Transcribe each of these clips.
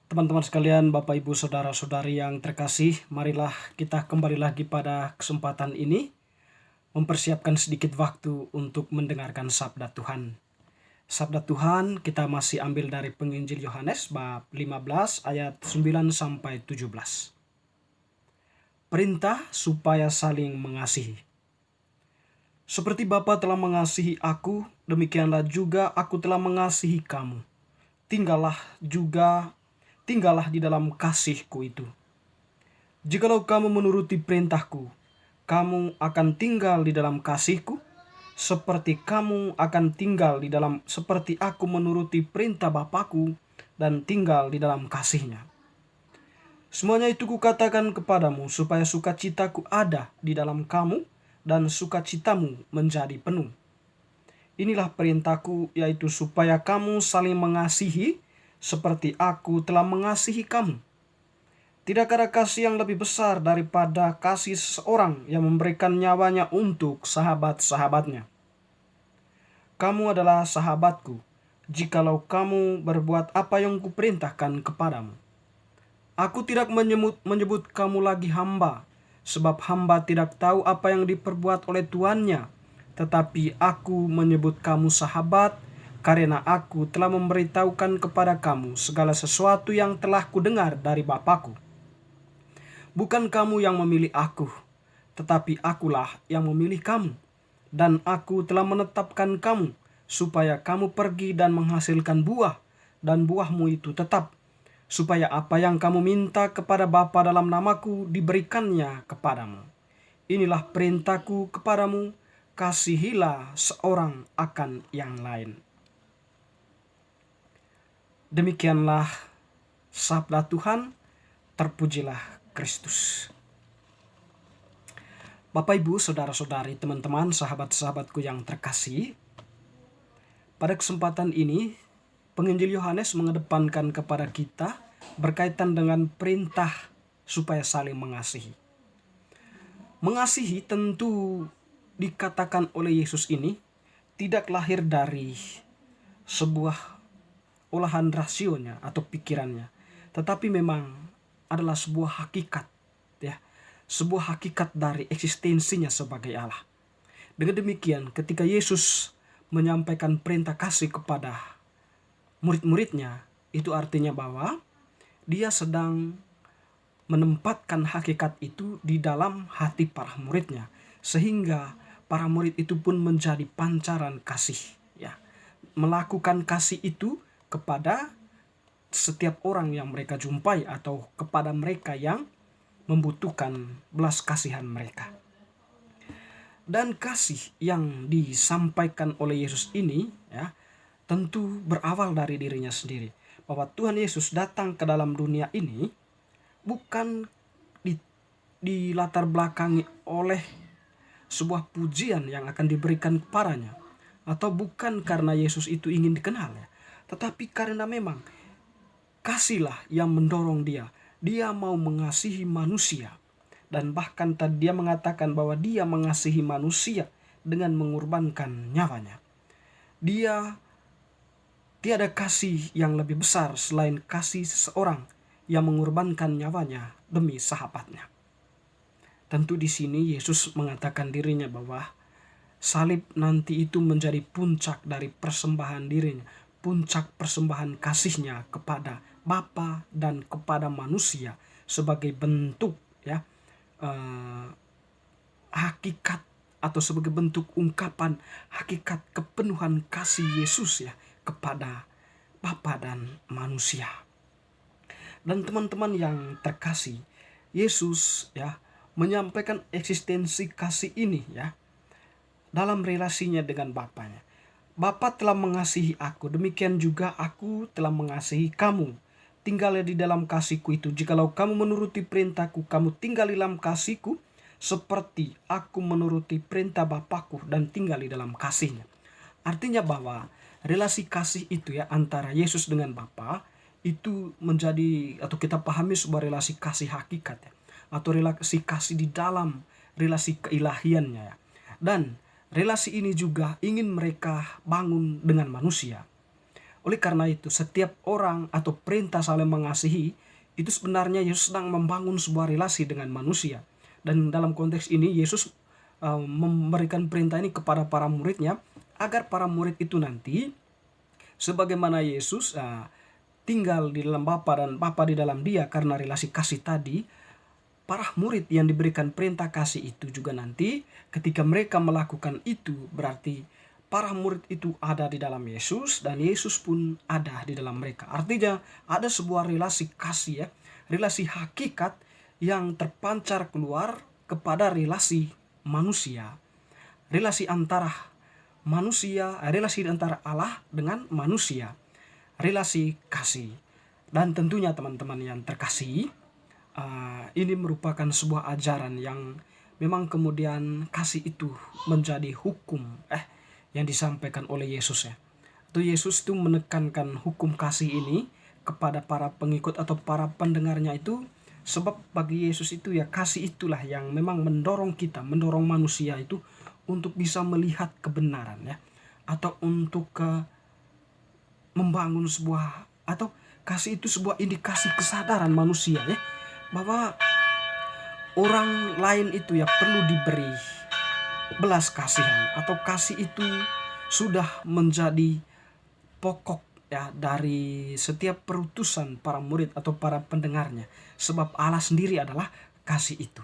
Teman-teman sekalian, Bapak Ibu Saudara-saudari yang terkasih, marilah kita kembali lagi pada kesempatan ini mempersiapkan sedikit waktu untuk mendengarkan sabda Tuhan. Sabda Tuhan kita masih ambil dari Penginjil Yohanes bab 15 ayat 9 sampai 17. Perintah supaya saling mengasihi. Seperti Bapa telah mengasihi aku, demikianlah juga aku telah mengasihi kamu. Tinggallah di dalam kasihku itu. Jikalau kamu menuruti perintahku, kamu akan tinggal di dalam kasihku, seperti aku menuruti perintah Bapakku dan tinggal di dalam kasihnya. Semuanya itu kukatakan kepadamu, supaya sukacitaku ada di dalam kamu, dan sukacitamu menjadi penuh. Inilah perintahku, yaitu supaya kamu saling mengasihi, seperti aku telah mengasihi kamu. Tidak ada kasih yang lebih besar daripada kasih seseorang yang memberikan nyawanya untuk sahabat-sahabatnya. Kamu adalah sahabatku, jikalau kamu berbuat apa yang kuperintahkan kepadamu. Aku tidak menyebut kamu lagi hamba, sebab hamba tidak tahu apa yang diperbuat oleh tuannya. Tetapi aku menyebut kamu sahabat, karena aku telah memberitahukan kepada kamu segala sesuatu yang telah kudengar dari Bapakku. Bukan kamu yang memilih aku, tetapi akulah yang memilih kamu. Dan aku telah menetapkan kamu, supaya kamu pergi dan menghasilkan buah, dan buahmu itu tetap, supaya apa yang kamu minta kepada Bapa dalam namaku diberikannya kepadamu. Inilah perintahku kepadamu, kasihilah seorang akan yang lain. Demikianlah sabda Tuhan, terpujilah Kristus. Bapak Ibu, saudara-saudari, teman-teman, sahabat-sahabatku yang terkasih, pada kesempatan ini Penginjil Yohanes mengedepankan kepada kita berkaitan dengan perintah supaya saling mengasihi. Mengasihi tentu dikatakan oleh Yesus ini tidak lahir dari sebuah olahan rasionya atau pikirannya, tetapi memang adalah sebuah hakikat, ya, sebuah hakikat dari eksistensinya sebagai Allah. Dengan demikian, ketika Yesus menyampaikan perintah kasih kepada murid-muridnya, itu artinya bahwa dia sedang menempatkan hakikat itu di dalam hati para muridnya, sehingga para murid itu pun menjadi pancaran kasih, ya, melakukan kasih itu kepada setiap orang yang mereka jumpai atau kepada mereka yang membutuhkan belas kasihan mereka. Dan kasih yang disampaikan oleh Yesus ini, ya, tentu berawal dari dirinya sendiri. Bahwa Tuhan Yesus datang ke dalam dunia ini bukan di latar belakangi oleh sebuah pujian yang akan diberikan kepadanya, atau bukan karena Yesus itu ingin dikenal, ya, tetapi karena memang kasihlah yang mendorong dia. Dia mau mengasihi manusia. Dan bahkan tadi dia mengatakan bahwa dia mengasihi manusia dengan mengorbankan nyawanya. Dia tiada kasih yang lebih besar selain kasih seseorang yang mengorbankan nyawanya demi sahabatnya. Tentu di sini Yesus mengatakan dirinya bahwa salib nanti itu menjadi puncak dari persembahan dirinya, puncak persembahan kasihnya kepada Bapa dan kepada manusia sebagai bentuk, ya, hakikat atau sebagai bentuk ungkapan hakikat kepenuhan kasih Yesus, ya, kepada Bapa dan manusia. Dan teman-teman yang terkasih, Yesus, ya, menyampaikan eksistensi kasih ini, ya, dalam relasinya dengan Bapanya. Bapa telah mengasihi aku, demikian juga aku telah mengasihi kamu. Tinggallah di dalam kasihku itu. Jikalau kamu menuruti perintahku, kamu tinggal di dalam kasihku, seperti aku menuruti perintah Bapakku dan tinggal di dalam kasihnya. Artinya bahwa relasi kasih itu, ya, antara Yesus dengan Bapa itu menjadi, atau kita pahami, sebuah relasi kasih hakikat, ya, atau relasi kasih di dalam relasi keilahiannya, ya. Dan relasi ini juga ingin mereka bangun dengan manusia. Oleh karena itu, setiap orang atau perintah saling mengasihi itu sebenarnya Yesus sedang membangun sebuah relasi dengan manusia. Dan dalam konteks ini Yesus memberikan perintah ini kepada para muridnya agar para murid itu nanti sebagaimana Yesus tinggal di dalam Bapa dan Bapa di dalam Dia karena relasi kasih tadi, para murid yang diberikan perintah kasih itu juga nanti ketika mereka melakukan itu berarti para murid itu ada di dalam Yesus dan Yesus pun ada di dalam mereka. Artinya ada sebuah relasi kasih ya, relasi hakikat yang terpancar keluar kepada relasi manusia. Relasi antara manusia, relasi antara Allah dengan manusia. Relasi kasih. Dan tentunya teman-teman yang terkasih, ini merupakan sebuah ajaran yang memang kemudian kasih itu menjadi hukum yang disampaikan oleh Yesus ya. Itu Yesus itu menekankan hukum kasih ini kepada para pengikut atau para pendengarnya itu, sebab bagi Yesus itu ya kasih itulah yang memang mendorong kita, mendorong manusia itu untuk bisa melihat kebenaran ya, atau untuk membangun sebuah, atau kasih itu sebuah indikasi kesadaran manusia ya, bahwa orang lain itu ya perlu diberi belas kasihan, atau kasih itu sudah menjadi pokok ya dari setiap perutusan para murid atau para pendengarnya, sebab Allah sendiri adalah kasih itu.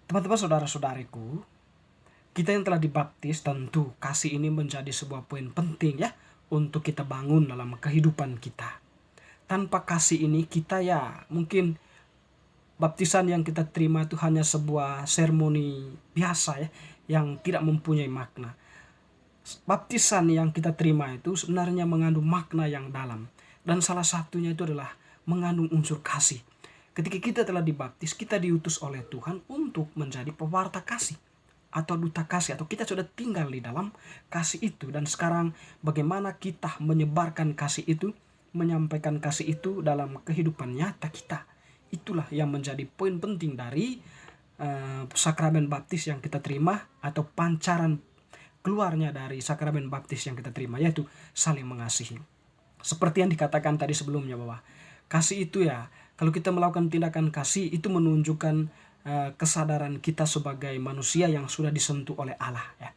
Teman-teman, saudara-saudariku, kita yang telah dibaptis tentu kasih ini menjadi sebuah poin penting ya untuk kita bangun dalam kehidupan kita. Tanpa kasih ini kita ya mungkin baptisan yang kita terima itu hanya sebuah seremoni biasa ya, yang tidak mempunyai makna. Baptisan yang kita terima itu sebenarnya mengandung makna yang dalam. Dan salah satunya itu adalah mengandung unsur kasih. Ketika kita telah dibaptis, kita diutus oleh Tuhan untuk menjadi pewarta kasih atau duta kasih, atau kita sudah tinggal di dalam kasih itu. Dan sekarang bagaimana kita menyebarkan kasih itu, menyampaikan kasih itu dalam kehidupan nyata kita. Itulah yang menjadi poin penting dari sakramen baptis yang kita terima, atau pancaran keluarnya dari sakramen baptis yang kita terima, yaitu saling mengasihi. Seperti yang dikatakan tadi sebelumnya bahwa kasih itu ya, kalau kita melakukan tindakan kasih itu menunjukkan kesadaran kita sebagai manusia yang sudah disentuh oleh Allah ya.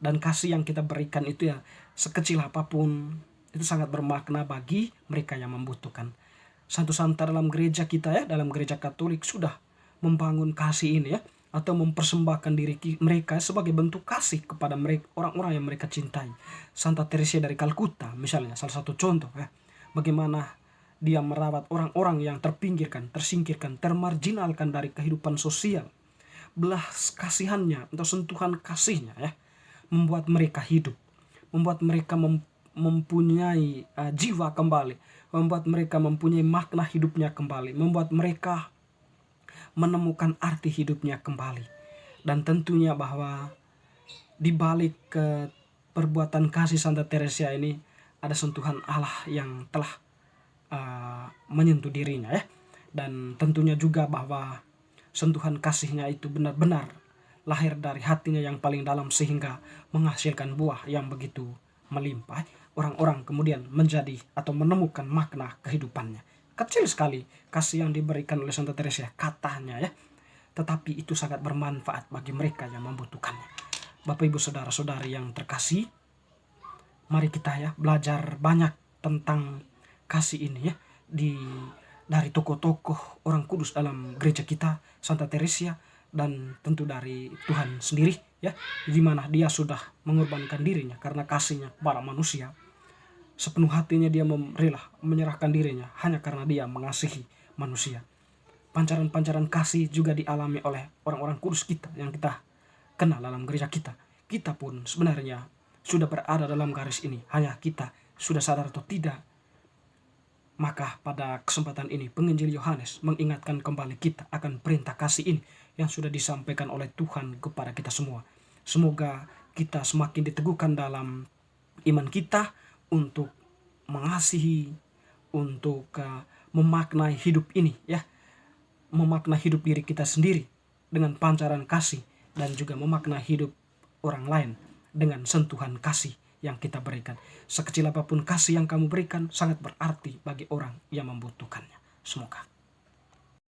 Dan kasih yang kita berikan itu ya, sekecil apapun itu sangat bermakna bagi mereka yang membutuhkan. Santo Santa dalam gereja kita ya, dalam gereja Katolik sudah membangun kasih ini ya, atau mempersembahkan diri mereka sebagai bentuk kasih kepada mereka, orang-orang yang mereka cintai. Santa Teresa dari Kalkuta misalnya salah satu contoh ya, bagaimana dia merawat orang-orang yang terpinggirkan, tersingkirkan, termarginalkan dari kehidupan sosial. Belas kasihannya atau sentuhan kasihnya ya, membuat mereka hidup, membuat mereka mempunyai jiwa kembali, membuat mereka mempunyai makna hidupnya kembali, membuat mereka menemukan arti hidupnya kembali. Dan tentunya bahwa di balik ke perbuatan kasih Santa Teresa ini ada sentuhan Allah yang telah menyentuh dirinya ya. Dan tentunya juga bahwa sentuhan kasihnya itu benar-benar lahir dari hatinya yang paling dalam sehingga menghasilkan buah yang begitu melimpah. Orang-orang kemudian menjadi atau menemukan makna kehidupannya. Kecil sekali kasih yang diberikan oleh Santa Teresa katanya ya, tetapi itu sangat bermanfaat bagi mereka yang membutuhkannya. Bapak Ibu saudara-saudari yang terkasih, mari kita ya belajar banyak tentang kasih ini ya dari tokoh-tokoh orang kudus dalam gereja kita, Santa Teresa, dan tentu dari Tuhan sendiri ya, di mana dia sudah mengorbankan dirinya karena kasihnya kepada manusia. Sepenuh hatinya dia rela menyerahkan dirinya hanya karena dia mengasihi manusia. Pancaran-pancaran kasih juga dialami oleh orang-orang kudus kita yang kita kenal dalam gereja kita. Kita pun sebenarnya sudah berada dalam garis ini, hanya kita sudah sadar atau tidak. Maka pada kesempatan ini penginjil Yohanes mengingatkan kembali kita akan perintah kasih ini yang sudah disampaikan oleh Tuhan kepada kita semua. Semoga kita semakin diteguhkan dalam iman kita untuk mengasihi, untuk memaknai hidup ini ya, memaknai hidup diri kita sendiri dengan pancaran kasih, dan juga memaknai hidup orang lain dengan sentuhan kasih yang kita berikan. Sekecil apapun kasih yang kamu berikan sangat berarti bagi orang yang membutuhkannya. Semoga